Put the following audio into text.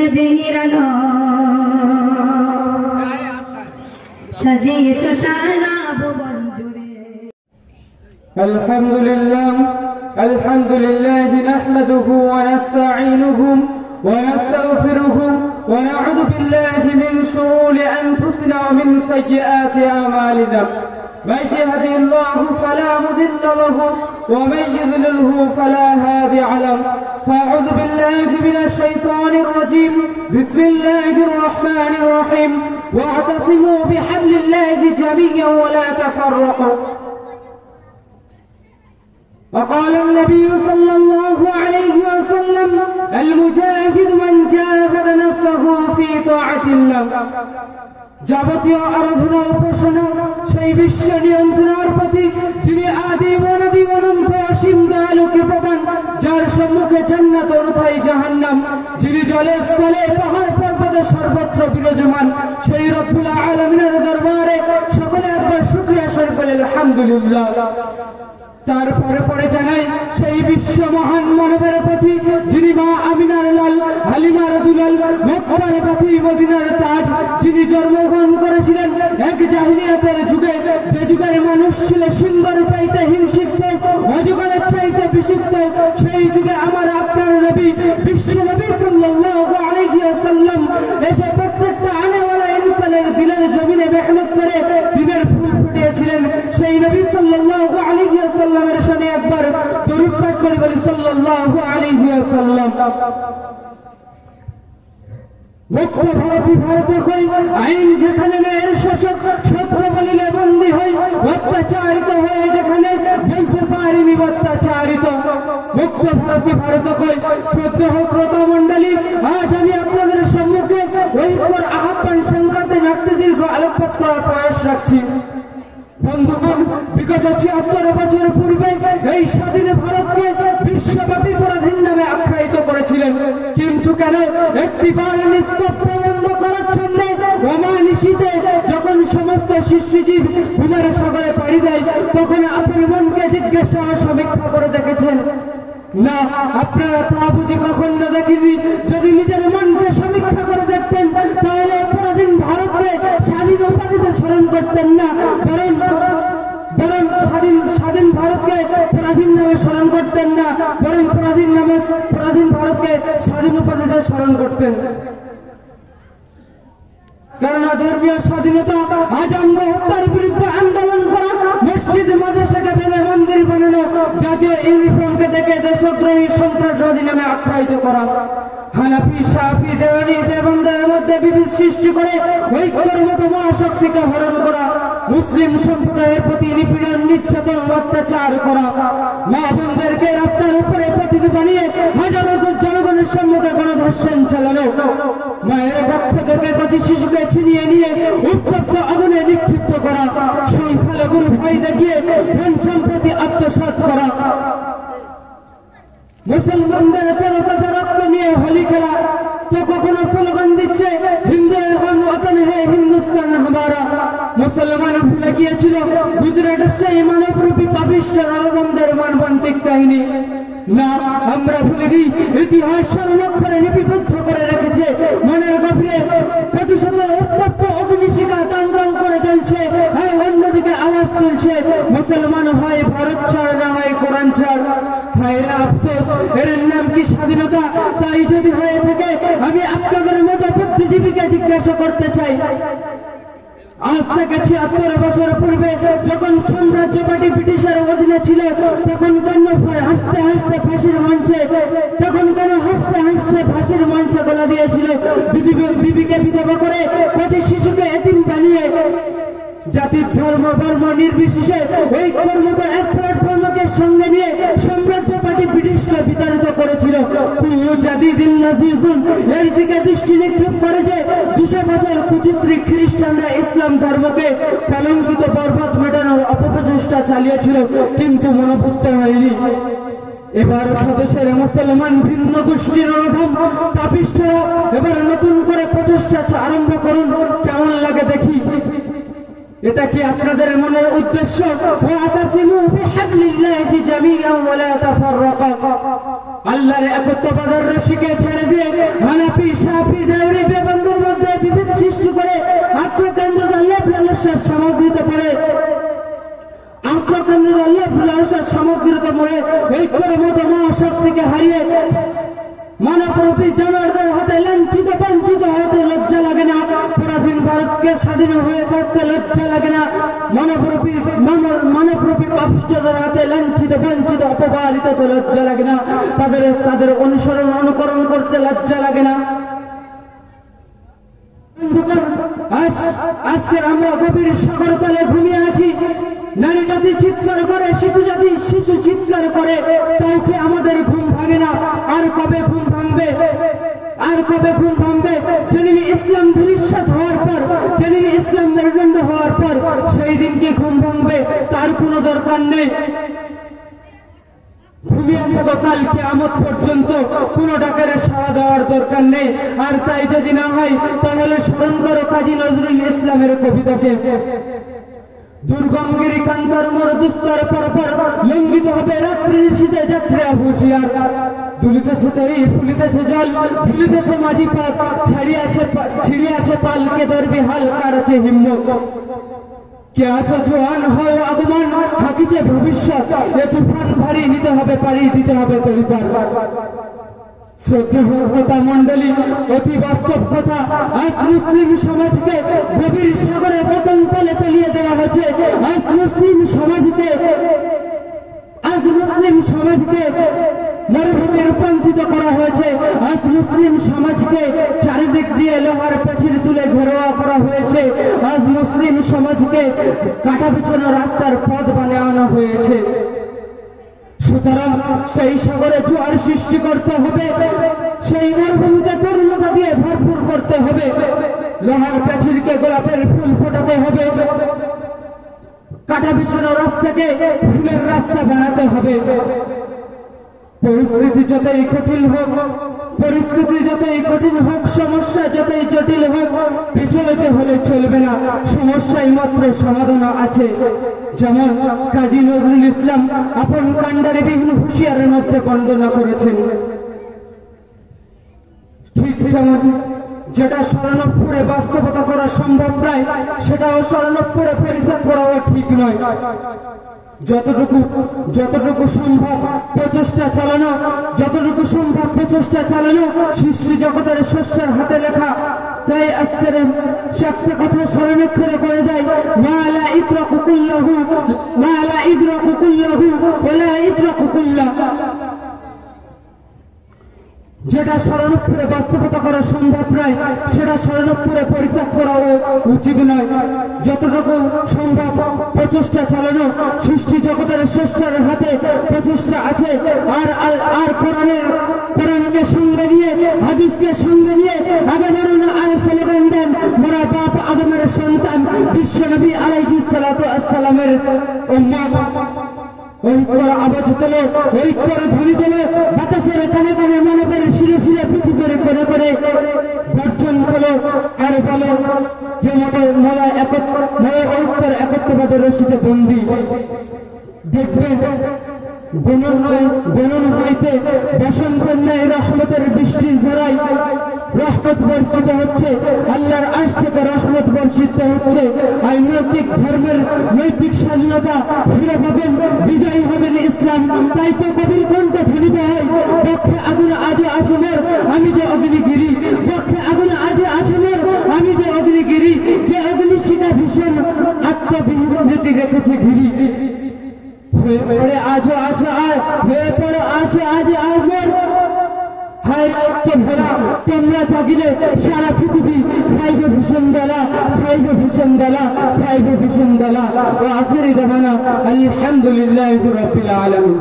সাজিরানো সাজিয়েছ সারা ভুবন জুড়ে। আলহামদুলিল্লাহ নাহমাদুহু ওয়া নাস্তাঈনুহু ওয়া নাস্তাগফিরুহু ওয়া নাউযু বিল্লাহি মিন শুরুরি আনফুসিনা ওয়া মিন সাইয়্যাতি আমালিনা। من يهده الله فلا مضل له ومن يضلله فلا هادي له. فأعوذ بالله من الشيطان الرجيم. بسم الله الرحمن الرحيم. واعتصموا بحبل الله جميعا ولا تفرقوا. وقال النبي صلى الله عليه وسلم المجاهد من جاهد نفسه في طاعة الله. যাবতীয় আরাধনা উপাসনা সেই বিশ্ব নিয়ন্ত্রণের প্রতি যিনি আদি অনাদি অনন্ত অসীম দয়ালু কৃপাবান, যার সম্মুখে জান্নাত অন্যথায় জাহান্নাম, যিনি জলে স্থলে পাহাড় পর্বতে সর্বত্র বিরাজমান, সেই রব্বুল আলামিনের দরবারে সকলে একবার শুকরিয়া স্বরূপ বলে আলহামদুলিল্লাহ। তারপরে পরে জানাই সেই বিশ্ব মহান মানবের প্রতি যিনি মা আমিনার লাল, হালিমার দুলাল, মক্কার পথি মদিনার তাজ, যিনি জন্মগ্রহণ করেছিলেন এক জাহিলিয়াতের যুগে, যে যুগের মানুষ ছিল সিংহের চাইতে হিংসিত, অজগরের চাইতে বিশুদ্ধ। সেই যুগে আমার আপনার নবী বিশ্ব নবী সাল্লাল্লাহু আলাইহি ওয়াসাল্লাম এসে প্রত্যেকটা আনেওয়ালা ইনসানের দিলের জমিনে মেহনত করে দিনের ফুল ফুটিয়েছিলেন। সেই নবী সাল্লাল্লাহু আলাইহি ওয়াসাল্লামের শানে একবার দরুদ পাঠ করে বলি সাল্লাল্লাহু আলাইহি ওয়াসাল্লাম। মুক্ত ভারতী ভারত হই, আইন যেখানে ন্যায়ের শাসক, সত্য বলিলে বন্দী হই, অত্যাচারিত হয়ে যেখানে বলতে পারিনি অত্যাচারিত। মুক্ত ভারতী ভারত হই। শ্রদ্ধা মন্ডলী, আজ আমি আপনাদের সম্মুখে ঐক্যর আহ্বান সংক্রান্তে নাট্য দীর্ঘ আলোকপাত করার প্রয়াস রাখছি। বন্ধুগণ, বিগত ৭৬ বছর পূর্বে এই স্বাধীন ভারতকে বিশ্বব্যাপী পরাধীন নামে আখ্যায়িত করেছিলেন। কিন্তু কেন একটিবার নিস্তব্ধ বন্ধ করার জন্য অমানিশিতে যখন সমস্ত সৃষ্টিজীব ঘুমের সাগরে পাড়ি দেয়, তখন আপনি মনকে জিজ্ঞাসা সমীক্ষা করে দেখেছেন? না, আপনারা তা বুঝি কখনো দেখেননি। যদি নিজের মনকে সমীক্ষা করে দেখতেন, তাহলে পরাধীন ভারতকে স্বাধীন উপাধিতে স্মরণ করতেন না, বরং স্বাধীন ভারতকে পরাধীন নামে স্মরণ করতেন না, বরং পরাধীন ভারতকে স্বাধীন উপাধিতে স্মরণ করতেন। কেননা ধর্মীয় স্বাধীনতা, আজঙ্গ হত্যার বিরুদ্ধে আন্দোলন করা, মসজিদ মাদ্রাসাকে ভেঙে মন্দির বানানো, জাতীয় ইউনিফর্মকে দেখে দেশদ্রোহী সন্ত্রাসবাদী নামে আখ্যায়িত করা, হানাফি শাফি দেওয়ানি দেবন্দের মধ্যে বিভেদ সৃষ্টি করে ঐক্যের মতো মহাশক্তিকে হরণ করা, মুসলিম সম্প্রদায়ের প্রতি নিপীড়ন নির্যাতন অত্যাচার করা, মা বোনদেরকে রাস্তার উপরে প্রতিনিধি বানিয়ে হাজারো জনগণের সম্মুখে গণধর্ষণ চালানো, মায়ের পক্ষ থেকে কচি শিশুকে ছিনিয়ে নিয়ে উত্তপ্ত আগুনে নিক্ষিপ্ত করা, সংখ্যালঘুর ভয় দেখিয়ে ধন সম্পত্তি আত্মসাৎ করা, মুসলমানদের তরতাজা রক্ত নিয়ে হোলি খেলা, তো কখনো স্লোগান দিচ্ছে হিন্দু এখন ওতন হে হিন্দুস্তান হামারা। মুসলমান ভুলে গিয়েছিল গুজরাটের সেই মানবরূপী পাপিষ্ঠ নরদমদের মর্মান্তিক কাহিনী। না, আমরা ভুলিনি। ইতিহাস স্বর্ণাক্ষরে লিপিবদ্ধ করে রেখেছে। মনের গভীরে প্রতিশত উত্তপ্ত অগ্নিশিখা দাউ দাউ করে জ্বলছে, আর অন্যদিকে আওয়াজ তুলছে মুসলমান হয় ভারত ছাড়, না হয় কোরআন ছাড়। হায় আফসোস, এর নাম কি স্বাধীনতা? তাই যদি হয়ে থাকে, আমি আপনাদের মতো বুদ্ধিজীবীকে জিজ্ঞাসা করতে চাই, আজ থেকে ৭৬ বছর পূর্বে যখন সাম্রাজ্য পার্টি ব্রিটিশের অধীনে ছিল, তখন কেন হাসতে হাসতে ফাঁসির মঞ্চে গলা দিয়েছিল? বিবিকে বিধবা করে কচি শিশুকে এতিম বানিয়ে জাতির ধর্ম বর্ম নির্বিশেষে ঐক্যের মতো এক প্ল্যাটফর্মকে সঙ্গে নিয়ে সাম্রাজ্য পার্টি ব্রিটিশকে বিতাড়িত করেছিল। এর দিকে দৃষ্টি নিক্ষেপ করে যে ২০০ বছর কুচিত্রী খ্রিস্টানরা ইসলাম ধর্মকে কলঙ্কিত বরবাদ মেটানোর অপপ্রচেষ্টা চালিয়েছিল, কিন্তু মনোপুত্ত হয়নি। এবার স্বদেশের মুসলমান ভিন্ন গোষ্ঠীর অধম পাপিষ্ঠরা এবার নতুন করে প্রচেষ্টা আরম্ভ করুন, কেমন লাগে দেখি। এটা কি আপনাদের মনের উদ্দেশ্য? ওয়াতাসিমু বিহাবলিল্লাহি জামিআন ওয়া লা তাফাররাকু। আল্লাহর একত্ববাদের রশিকে ছেড়ে দিয়ে হানাফি শাফি দেওরি বেবন্ধুর মধ্যে বিভেদ সৃষ্টি করে আত্মকেন্দ্রিক আল্লাহ লালসার সামগ্রীতে পড়ে আত্মকেন্দ্রিক আল্লাহ লালসার সামগ্রীতে পড়ে ঐক্যের মতো মহাশক্তিকে হারিয়ে মানবরূপী জানোয়ারদের হাতে লাঞ্ছিত বঞ্চিত হতে লজ্জা লাগে না? পরাধীন ভারতকে স্বাধীন হয়ে থাকতে লজ্জা লাগে না? মানবরূপী পাপিষ্ঠদের হাতে লাঞ্ছিত বঞ্চিত অপমানিত হতে লজ্জা লাগে না? তাদের অনুকরণ করতে লজ্জা লাগে না? আজকের আমরা গভীর সাগর তলে ঘুমিয়ে আছি। নারী জাতি চিৎকার করে, শিশু চিৎকার করে, তাও কি আমাদের ঘুম ভাঙে না? আর কবে ঘুম ভাঙবে? আর কবে ঘুম ভাঙবে? যেদিন ইসলাম ধূলিসাৎ হওয়ার পর, যেদিন ইসলাম মেরুদণ্ড হওয়ার পর, সেই দিন কি ঘুম ভাঙবে? তার কোনো দরকার নেই। ঘুমিয়ে থাকো, কাল কিয়ামত পর্যন্ত কোনো ডাকের সাড়া দেওয়ার দরকার নেই। আর তাই যদি না হয় তাহলে স্মরণ করো কাজী নজরুল ইসলামের কবিতাকে। দুর্গমগিরি কান্তার মোর দুস্তর পরপর লঙ্ঘিত হবে রাত্রি শীতে যাত্রা হুঁশিয়ার। দুলিতেছে তরি ফুলিতেছে জল ভুলিতেছে মাঝি পথ ছিড়িয়াছে পালকে ধরবি হালকার আছে হিম্মত। কে আছো জোয়ান হও আগমন হাকিছে ভবিষ্যৎ। এ তুফান ভারী নিতে হবে পারি দিতে হবে তরিপার। শ্রদ্ধা মন্ডলী, অতি বাস্তব কথা। আজ মুসলিম সমাজকে গভীর সাগরে বোতল তলে তলিয়ে দেওয়া হয়েছে। আজ মুসলিম সমাজকে মরুভূমি রূপান্তরিত করা হয়েছে। আজ মুসলিম সমাজকে চারিদিক দিয়ে লোহার প্রাচীর তুলে ঘেরোয়া করা হয়েছে। আজ মুসলিম সমাজকে কাঁটা বিছানো রাস্তার পথ বানানো হয়েছে। সুতরাং সেই সাগরে জোয়ার সৃষ্টি করতে হবে, সেই মরুভূমিতে তরুণতা দিয়ে ভরপুর করতে হবে, লোহার প্রাচীরকে গোলাপের ফুল ফোটাতে হবে, কাঁটা বিছানো রাস্তাকে ফুলের রাস্তা বানাতে হবে। পরিস্থিতি যতই কঠিন হোক, সমস্যা যতই জটিল হোক, পিছলেতে হলে চলবে না। সমস্যায় মাত্র সমাধান আছে। যেমন কাজী নজরুল ইসলাম আপন কান্ডারি বিহীন হুঁশিয়ারের মধ্যে বর্ণনা করেছেন। ঠিক যেমন যেটা স্মরণপুরে বাস্তবতা করা সম্ভব নয়, সেটাও স্মরণপুরে পরিত্যাগ করাও ঠিক নয়। যতটুকু সম্ভব প্রচেষ্টা চালানো সৃষ্টি জগতের স্রষ্টার হাতে লেখা। তাই আজকের একটা কথা স্মরণাক্ষরে করে দেয়, মা লা ইদরাকু কুল্লাহু ওয়ালা ইদরাকু কুল্লাহ। যেটা স্মরণপুরে বাস্তবতা করা সম্ভব নয়, সেটা স্মরণপুরে পরিত্যাগ করা উচিত নয়। যতটুকু সম্ভব প্রচেষ্টা চালানো সৃষ্টি জগতের স্রষ্টার হাতে প্রচেষ্টা আছে। আর কোরআনকে সঙ্গে নিয়ে, হাদিসকে সঙ্গে নিয়ে আগে বলুন আর স্লোগান দেন, মোরা বাপ আদমের সন্তান বিশ্বনবী আলাইহিস সালাতু আসসালামের উম্মত। ঐক্যর আওয়াজ তোলো, ঐক্যর ধ্বনি তোলো, বাতাসের কানে কানে মানবের শিরে শিরে পৃথিবীর করে করে বর্জন তোলো। আর বলো যে মোরা ঐক্যের একত্ববাদের রশিতে বন্দী। দেখবেন গণন হইতে বসন্তের ন্যায় রহমতের বৃষ্টির ধারায় রহমত বর্ষিত হচ্ছে। আল্লাহর আশ থেকে রহমত বর্ষিত হচ্ছে। আর নৈতিক ধর্মের নৈতিক স্বাধীনতা ফিরে পাবেন, বিজয়ী হবেন ইসলাম। তাই তো কবির কণ্ঠে ধ্বনিত হয়, বক্ষে আগুন আজও আছে মোর, আমি যে অগ্নিগিরি। বক্ষে আগুন আজও আছে মোর, আমি যে অগ্নিগিরি। যে অগ্নি শিখা ভীষণ আত্মবিস্মৃতি রেখেছে ঘিরি। হয়ে পড়ে আজও আছে আজ মোর। হায় রক্ত ভরা তোমরা জাগিলে সারা পৃথিবী খাইবে ভীষণ দলা। ও আখিরি দাওয়ানা আলহামদুলিল্লাহি রাব্বিল আলামিন।